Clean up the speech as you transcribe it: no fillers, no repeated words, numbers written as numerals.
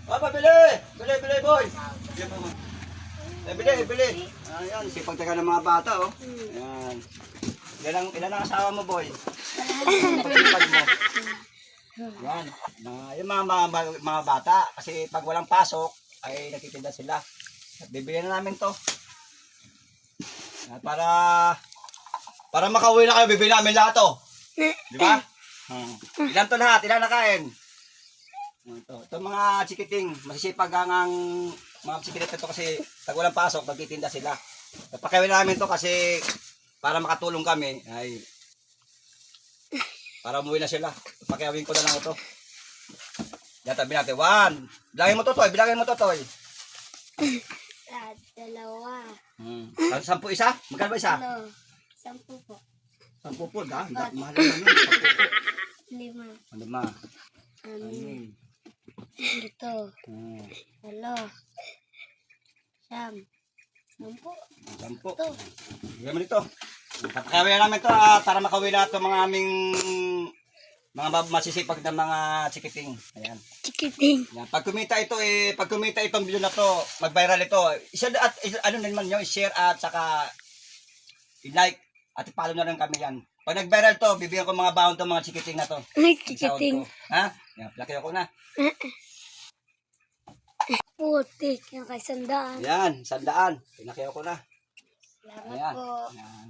Oh, pabili! Bili, boy! Bili. Ayan, sipag taga ng mga bata, oh. Ayan. Ilan ang asawa mo, boy? Pagsipag mo. Yan. Yung mga bata, kasi pag walang pasok, ay nagtitinda sila. Bibigyan na namin to. Para makauwi na kayo, bibigyan namin lahat to. Di ba? Ilan to lahat? Ilan nakain? Ito mga chikiting, masisipag ang mga chikiting ito kasi pag walang pasok, nagtitinda sila. Napakawin namin to kasi para makatulong kami, ay para umuwi na sila. Pakiawin ko na lang ito. Yan, tabi natin. 1. Bilangin mo to, Toy. Dalawa. 10 isa? Magkano ba isa? 10 po. 10 po, ha? Mahal naman. 5. 5. 6. Ito. 8. 10. 10. Bigyan mo dito. Papakawin na namin ito para makawin lahat ng mga aming mga masisipag na mga chikiting. Ayan. Chikiting. Yan. Pag kumita itong video na to, mag-viral ito. Ano naman nyo, i-share at saka i-like at i-follow na rin kami yan. Pag nag-viral to, bibigyan ko mga baon to mga chikiting na to. Chikiting. Ha? Yan, laki ako na. Putik. Yung kay 100. Yan, 100. Pinaki ako na. Salamat Ayan. po. Ayan.